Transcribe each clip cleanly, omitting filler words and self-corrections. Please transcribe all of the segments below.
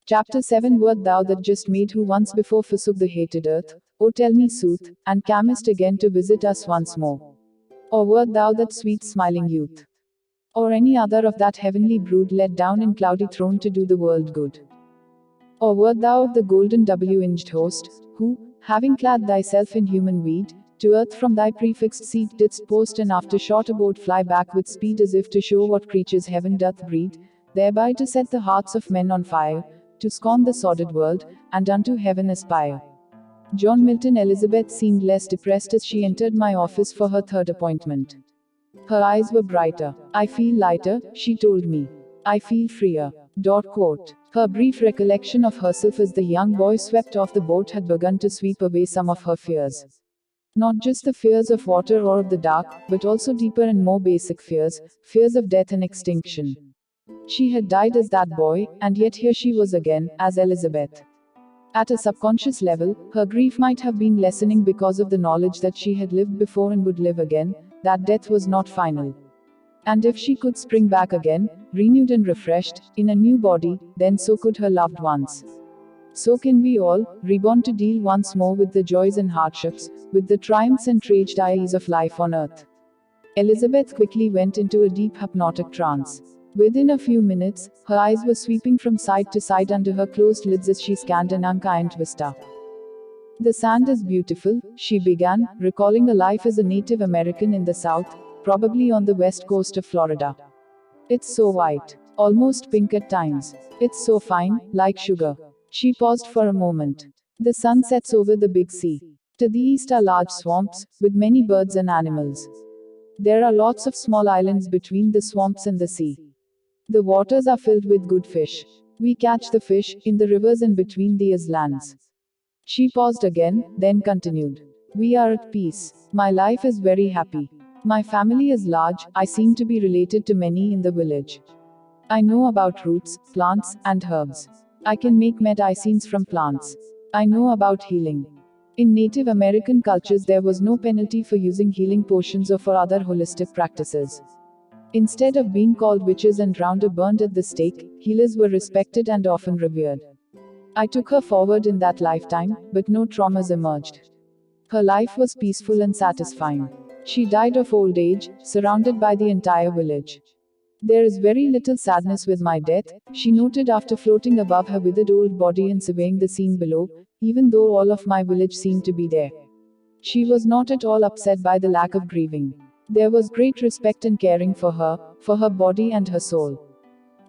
Chapter 7 Wert thou that just made who once before forsook the hated earth, O tell me sooth, and camest again to visit us once more? Or wert thou that sweet smiling youth? Or any other of that heavenly brood let down in cloudy throne to do the world good? Or wert thou of the golden W-inged host, who, having clad thyself in human weed, to earth from thy prefixed seat didst post and after short abode fly back with speed as if to show what creatures heaven doth breed, thereby to set the hearts of men on fire, to scorn the sordid world, and unto heaven aspire? John Milton. Elizabeth seemed less depressed as she entered my office for her third appointment. Her eyes were brighter. I feel lighter, she told me. I feel freer. Quote. Her brief recollection of herself as the young boy swept off the boat had begun to sweep away some of her fears. Not just the fears of water or of the dark, but also deeper and more basic fears, fears of death and extinction. She had died as that boy, and yet here she was again, as Elizabeth. At a subconscious level, her grief might have been lessening because of the knowledge that she had lived before and would live again, that death was not final. And if she could spring back again, renewed and refreshed, in a new body, then so could her loved ones. So can we all, reborn to deal once more with the joys and hardships, with the triumphs and tragedies of life on earth. Elizabeth quickly went into a deep hypnotic trance. Within a few minutes, her eyes were sweeping from side to side under her closed lids as she scanned an unkind vista. The sand is beautiful, she began, recalling a life as a Native American in the South, probably on the west coast of Florida. It's so white, almost pink at times. It's so fine, like sugar. She paused for a moment. The sun sets over the big sea. To the east are large swamps, with many birds and animals. There are lots of small islands between the swamps and the sea. The waters are filled with good fish. We catch the fish, in the rivers and between the islands. She paused again, then continued. We are at peace. My life is very happy. My family is large, I seem to be related to many in the village. I know about roots, plants, and herbs. I can make medicines from plants. I know about healing. In Native American cultures, there was no penalty for using healing potions or for other holistic practices. Instead of being called witches and drowned or burned at the stake, healers were respected and often revered. I took her forward in that lifetime, but no traumas emerged. Her life was peaceful and satisfying. She died of old age, surrounded by the entire village. There is very little sadness with my death, she noted after floating above her withered old body and surveying the scene below, even though all of my village seemed to be there. She was not at all upset by the lack of grieving. There was great respect and caring for her body and her soul.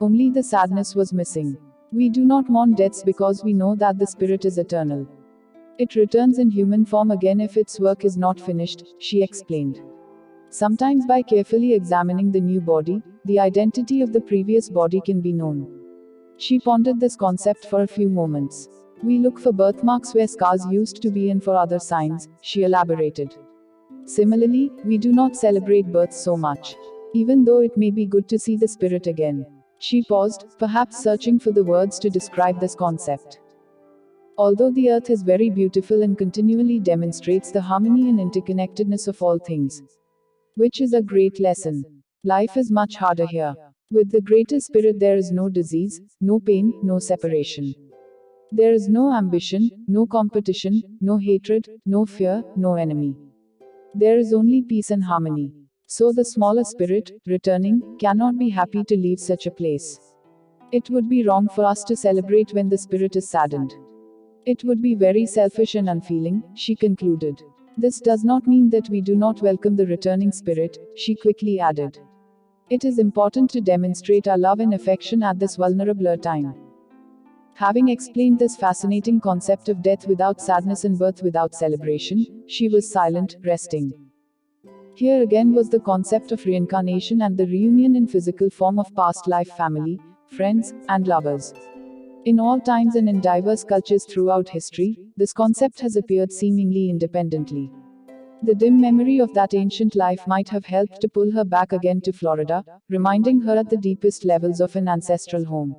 Only the sadness was missing. We do not mourn deaths because we know that the spirit is eternal. It returns in human form again if its work is not finished, she explained. Sometimes by carefully examining the new body, the identity of the previous body can be known. She pondered this concept for a few moments. We look for birthmarks where scars used to be and for other signs, she elaborated. Similarly, we do not celebrate births so much. Even though it may be good to see the spirit again. She paused, perhaps searching for the words to describe this concept. Although the earth is very beautiful and continually demonstrates the harmony and interconnectedness of all things, which is a great lesson, life is much harder here. With the greater spirit there is no disease, no pain, no separation. There is no ambition, no competition, no hatred, no fear, no enemy. There is only peace and harmony. So the smaller spirit, returning, cannot be happy to leave such a place. It would be wrong for us to celebrate when the spirit is saddened. It would be very selfish and unfeeling, she concluded. This does not mean that we do not welcome the returning spirit, she quickly added. It is important to demonstrate our love and affection at this vulnerable time. Having explained this fascinating concept of death without sadness and birth without celebration, she was silent, resting. Here again was the concept of reincarnation and the reunion in physical form of past life family, friends, and lovers. In all times and in diverse cultures throughout history, this concept has appeared seemingly independently. The dim memory of that ancient life might have helped to pull her back again to Florida, reminding her at the deepest levels of an ancestral home.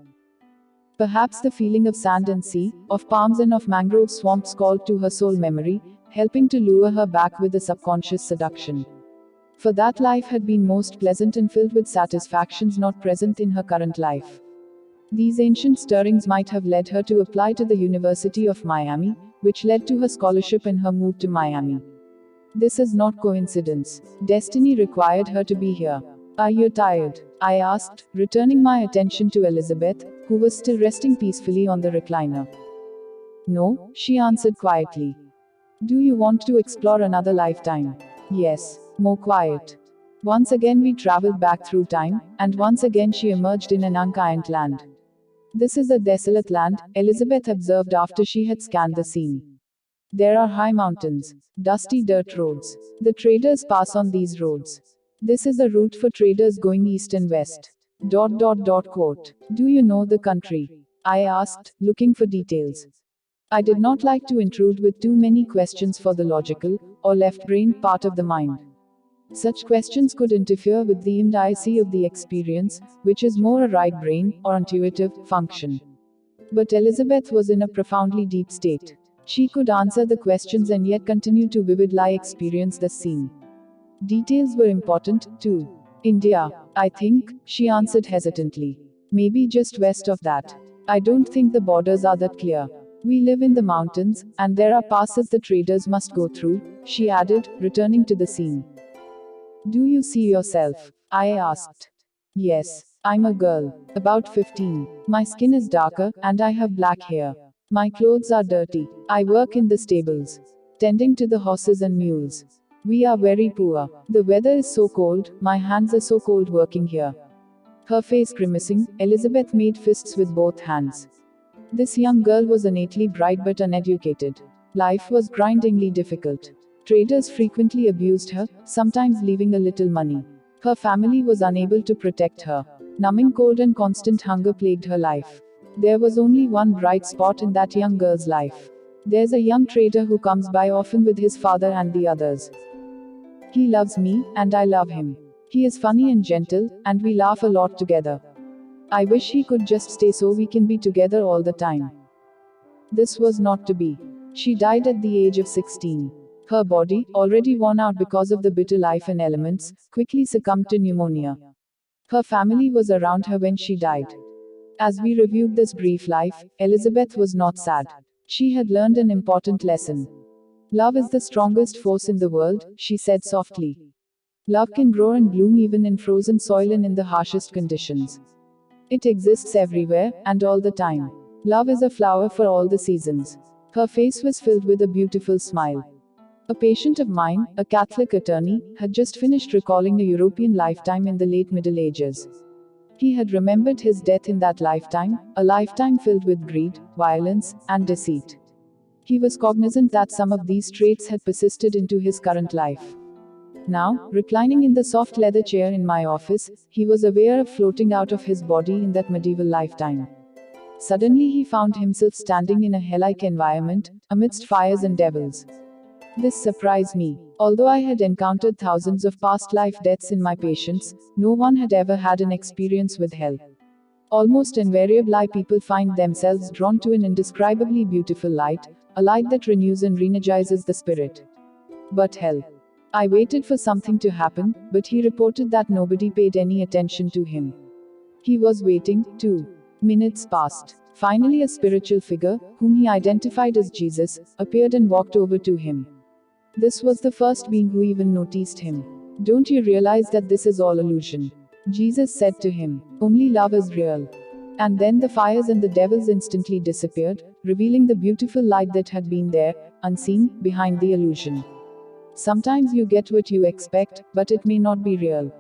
Perhaps the feeling of sand and sea, of palms and of mangrove swamps called to her soul memory, helping to lure her back with a subconscious seduction. For that life had been most pleasant and filled with satisfactions not present in her current life. These ancient stirrings might have led her to apply to the University of Miami, which led to her scholarship and her move to Miami. This is not coincidence. Destiny required her to be here. Are you tired? I asked, returning my attention to Elizabeth, who was still resting peacefully on the recliner. No, she answered quietly. Do you want to explore another lifetime? Yes, more quiet. Once again we traveled back through time, and once again she emerged in an unkind land. This is a desolate land, Elizabeth observed after she had scanned the scene. There are high mountains, dusty dirt roads. The traders pass on these roads. This is a route for traders going east and west. Quote. Do you know the country? I asked, looking for details. I did not like to intrude with too many questions for the logical, or left brain part of the mind. Such questions could interfere with the immediacy of the experience, which is more a right brain, or intuitive, function. But Elizabeth was in a profoundly deep state. She could answer the questions and yet continue to vividly experience the scene. Details were important, too. India, I think, she answered hesitantly. Maybe just west of that. I don't think the borders are that clear. We live in the mountains, and there are passes the traders must go through, she added, returning to the scene. Do you see yourself? I asked. Yes, I'm a girl, about 15. My skin is darker, and I have black hair. My clothes are dirty. I work in the stables, tending to the horses and mules. We are very poor. The weather is so cold, my hands are so cold working here. Her face grimacing, Elizabeth made fists with both hands. This young girl was innately bright but uneducated. Life was grindingly difficult. Traders frequently abused her, sometimes leaving a little money. Her family was unable to protect her. Numbing cold and constant hunger plagued her life. There was only one bright spot in that young girl's life. There's a young trader who comes by often with his father and the others. He loves me, and I love him. He is funny and gentle, and we laugh a lot together. I wish he could just stay so we can be together all the time. This was not to be. She died at the age of 16. Her body, already worn out because of the bitter life and elements, quickly succumbed to pneumonia. Her family was around her when she died. As we reviewed this brief life, Elizabeth was not sad. She had learned an important lesson. Love is the strongest force in the world, she said softly. Love can grow and bloom even in frozen soil and in the harshest conditions. It exists everywhere, and all the time. Love is a flower for all the seasons. Her face was filled with a beautiful smile. A patient of mine, a Catholic attorney, had just finished recalling a European lifetime in the late Middle Ages. He had remembered his death in that lifetime, a lifetime filled with greed, violence, and deceit. He was cognizant that some of these traits had persisted into his current life. Now, reclining in the soft leather chair in my office, he was aware of floating out of his body in that medieval lifetime. Suddenly he found himself standing in a hell-like environment, amidst fires and devils. This surprised me. Although I had encountered thousands of past life deaths in my patients, no one had ever had an experience with hell. Almost invariably people find themselves drawn to an indescribably beautiful light, a light that renews and re-energizes the spirit. But hell. I waited for something to happen, but he reported that nobody paid any attention to him. He was waiting, too. Minutes passed. Finally, a spiritual figure, whom he identified as Jesus, appeared and walked over to him. This was the first being who even noticed him. Don't you realize that this is all illusion? Jesus said to him. Only love is real. And then the fires and the devils instantly disappeared, revealing the beautiful light that had been there, unseen, behind the illusion. Sometimes you get what you expect, but it may not be real.